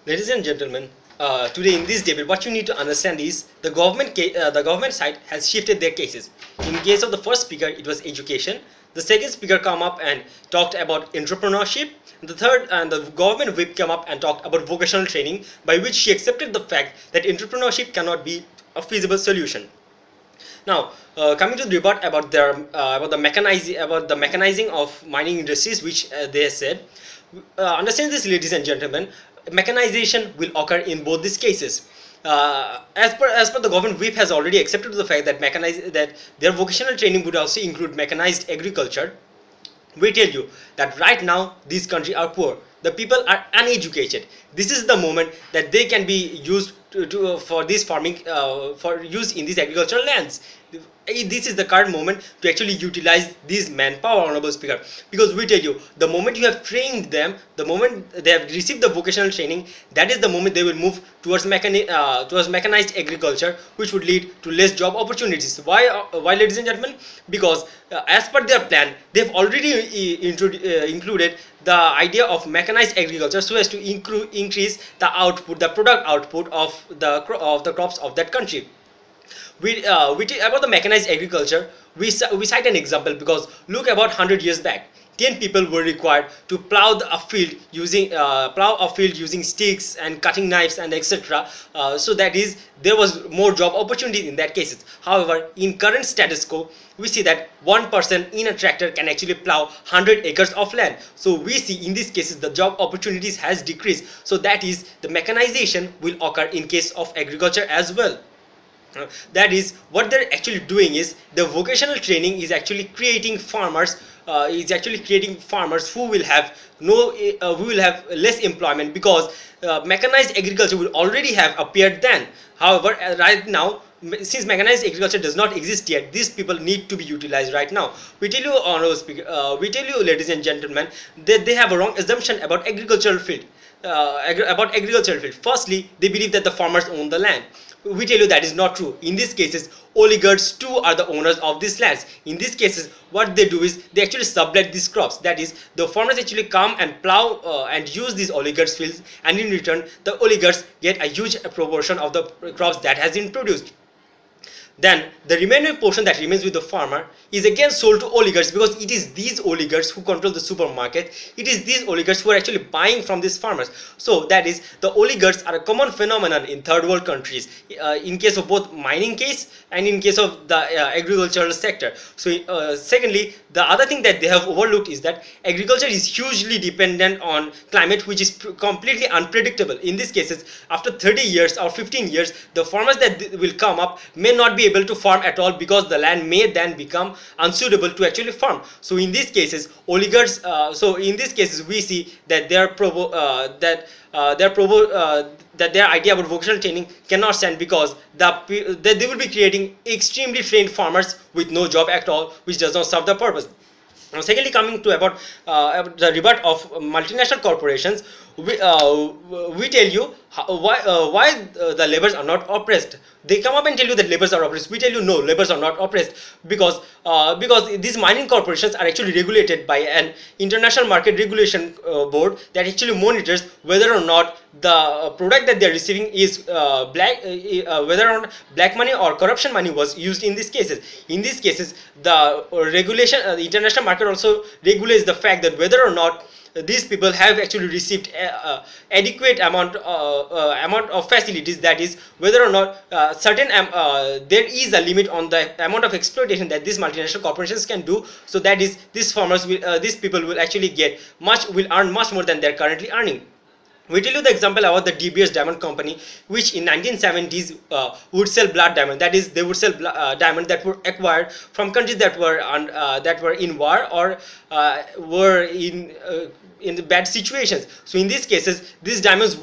Ladies and gentlemen, today in this debate, what you need to understand is the government side has shifted their cases. In case of the first speaker, it was education. The second speaker come up and talked about entrepreneurship. The third and the government whip came up and talked about vocational training, by which she accepted the fact that entrepreneurship cannot be a feasible solution. Now, coming to the rebut about the mechanizing of mining industries, which they said. Understand this, ladies and gentlemen. Mechanization will occur in both these cases. As per the government whip has already accepted the fact that their vocational training would also include mechanized agriculture. We tell you that right now these countries are poor. The people are uneducated. This is the moment that they can be used for this farming for use in these agricultural lands. This is the current moment to actually utilize this manpower, honorable speaker, because we tell you the moment you have trained them, the moment they have received the vocational training, that is the moment they will move towards mechanized agriculture, which would lead to less job opportunities. Why, ladies and gentlemen? Because as per their plan, they've already included the idea of mechanized agriculture so as to increase the output, the product output of the crops of that country. About the mechanized agriculture, we cite an example because look, about 100 years back, 10 people were required to plow a field using sticks and cutting knives and etc. So that is, there was more job opportunity in that cases. However, in current status quo, we see that one person in a tractor can actually plow 100 acres of land. So we see in these cases the job opportunities has decreased. So that is, the mechanization will occur in case of agriculture as well. That is, what they're actually doing is the vocational training is actually creating farmers who will have less employment, because mechanized agriculture will already have appeared then. However, right now, since mechanized agriculture does not exist yet, these people need to be utilized right now. We tell you, honorable speaker, ladies and gentlemen, that they have a wrong assumption about agricultural field. Firstly, they believe that the farmers own the land. We tell you that is not true. In these cases, oligarchs too are the owners of these lands. In these cases, what they do is they actually sublet these crops. That is, the farmers actually come and plow and use these oligarchs' fields, and in return, the oligarchs get a huge proportion of the crops that has been produced. Then the remaining portion that remains with the farmer is again sold to oligarchs, because it is these oligarchs who control the supermarket. It is these oligarchs who are actually buying from these farmers. So that is, the oligarchs are a common phenomenon in third world countries, in case of both mining case and in case of the agricultural sector. So secondly, the other thing that they have overlooked is that agriculture is hugely dependent on climate, which is completely unpredictable. In these cases, after 30 years or 15 years, the farmers that will come up may not be able to farm at all, because the land may then become unsuitable to actually farm. So in these cases, oligarchs we see that their idea about vocational training cannot stand, because they will be creating extremely trained farmers with no job at all, which does not serve the purpose. Now, secondly, coming to about the rebut of multinational corporations, we tell you why the laborers are not oppressed. They come up and tell you that laborers are oppressed. We tell you no, laborers are not oppressed, because these mining corporations are actually regulated by an international market regulation board that actually monitors whether or not the product that they are receiving is whether or not black money or corruption money was used in these cases. In these cases, the regulation, the international market also regulates the fact that whether or not these people have actually received adequate amount of facilities. That is, whether or not there is a limit on the amount of exploitation that these multinational corporations can do. So that is, these people will actually earn much more than they are currently earning. We tell you the example about the DBS Diamond Company, which in 1970s would sell blood diamond. That is, they would sell diamond that were acquired from countries that were in war or were in the bad situations. So in these cases, these diamonds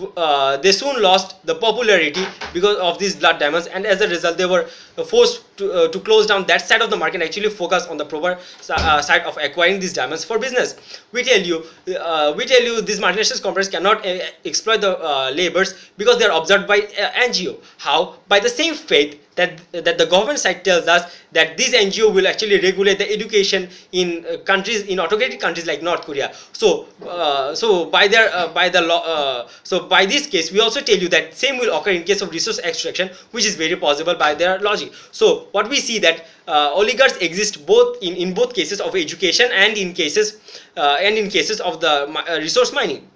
they soon lost the popularity because of these blood diamonds, and as a result, they were forced to close down that side of the market and actually focus on the proper side of acquiring these diamonds for business. We tell you these multinational companies cannot exploit the laborers because they are observed by NGO. How? By the same faith that the government side tells us that this NGO will actually regulate the education in countries, in autocratic countries like North Korea. So by the law, so by this case we also tell you that same will occur in case of resource extraction, which is very possible by their logic. So what we see that oligarchs exist both in both cases of education and in cases of the resource mining.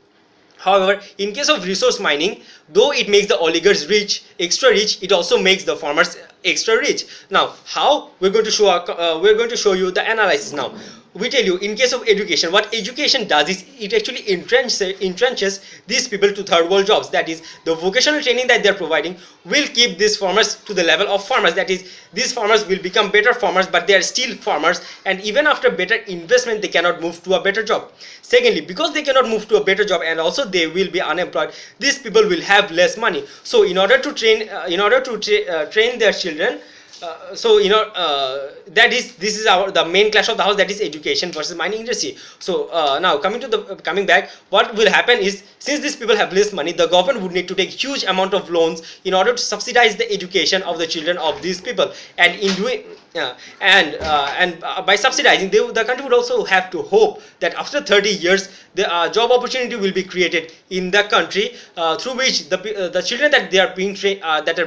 However, in case of resource mining, though it makes the oligarchs rich, extra rich, it also makes the farmers extra rich. Now, how? We're going to show you the analysis now. We tell you, in case of education, what education does is it actually entrenches these people to third world jobs. That is, the vocational training that they're providing will keep these farmers to the level of farmers. That is, these farmers will become better farmers, but they are still farmers, and even after better investment they cannot move to a better job. Secondly, because they cannot move to a better job and also they will be unemployed, these people will have less money. So in order to train their children, this is the main clash of the house, that is education versus mining industry. So now coming back, what will happen is, since these people have less money, the government would need to take huge amount of loans in order to subsidize the education of the children of these people, and in doing by subsidizing, the country would also have to hope that after 30 years the job opportunity will be created in the country, through which the children that are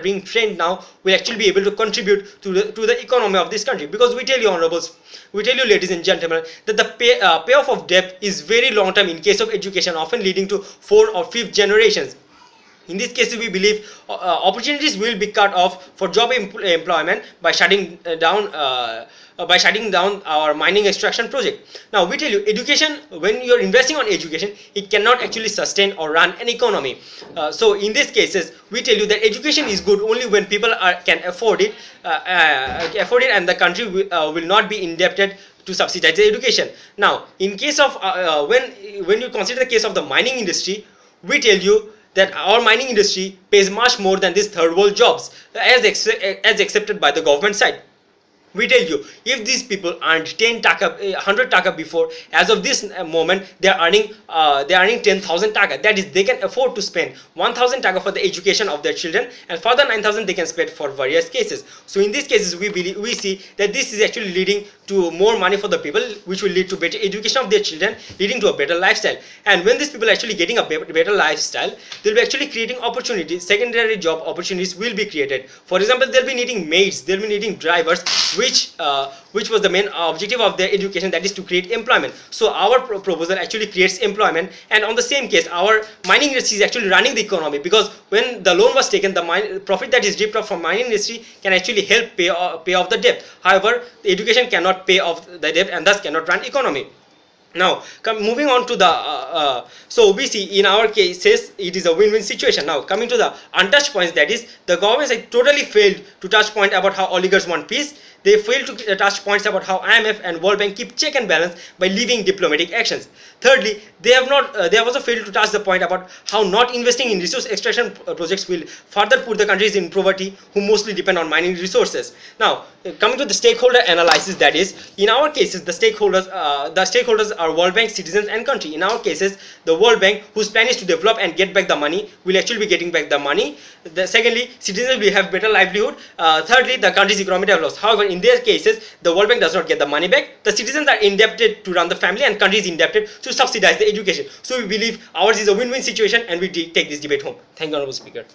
being trained now will actually be able to contribute to the economy of this country. Because we tell you, honorables, we tell you, ladies and gentlemen, that the payoff of debt is very long term in case of education, often leading to 4th or 5th generations. In this case, we believe opportunities will be cut off for job employment by shutting down our mining extraction project. Now we tell you, education, when you are investing on education, it cannot actually sustain or run an economy. So in these cases, we tell you that education is good only when people can afford it, and the country will not be indebted to subsidize the education. Now, in case of when you consider the case of the mining industry, we tell you that our mining industry pays much more than these third world jobs as accepted by the government side. We tell you, if these people earned 10 taka, 100 taka before, as of this moment they are earning 10,000 taka. That is, they can afford to spend 1,000 taka for the education of their children, and further 9,000 they can spend for various cases. So in these cases, we see that this is actually leading to more money for the people, which will lead to better education of their children, leading to a better lifestyle. And when these people are actually getting a better lifestyle, they'll be actually creating opportunities. Secondary job opportunities will be created. For example, they'll be needing maids, they'll be needing drivers, which was the main objective of their education, that is to create employment. So our proposal actually creates employment, and on the same case, our mining industry is actually running the economy, because when the loan was taken, the profit that is ripped off from mining industry can actually help pay off the debt. However, the education cannot pay off the debt and thus cannot run economy. Now, moving on to the so we see in our cases it is a win-win situation. Now, coming to the untouched points, that is, the government has totally failed to touch point about how oligarchs want peace. They fail to touch points about how IMF and World Bank keep check and balance by leaving diplomatic actions. Thirdly, they have also failed to touch the point about how not investing in resource extraction projects will further put the countries in poverty who mostly depend on mining resources. Now, coming to the stakeholder analysis, that is, in our cases, the stakeholders are World Bank, citizens, and country. In our cases, the World Bank, whose plan is to develop and get back the money, will actually be getting back the money. Secondly, citizens will have better livelihood. Thirdly, the country's economy develops. However, in their cases, the World Bank does not get the money back. The citizens are indebted to run the family, and country is indebted to subsidize the education. So we believe ours is a win-win situation, and we take this debate home. Thank you, Honorable Speaker.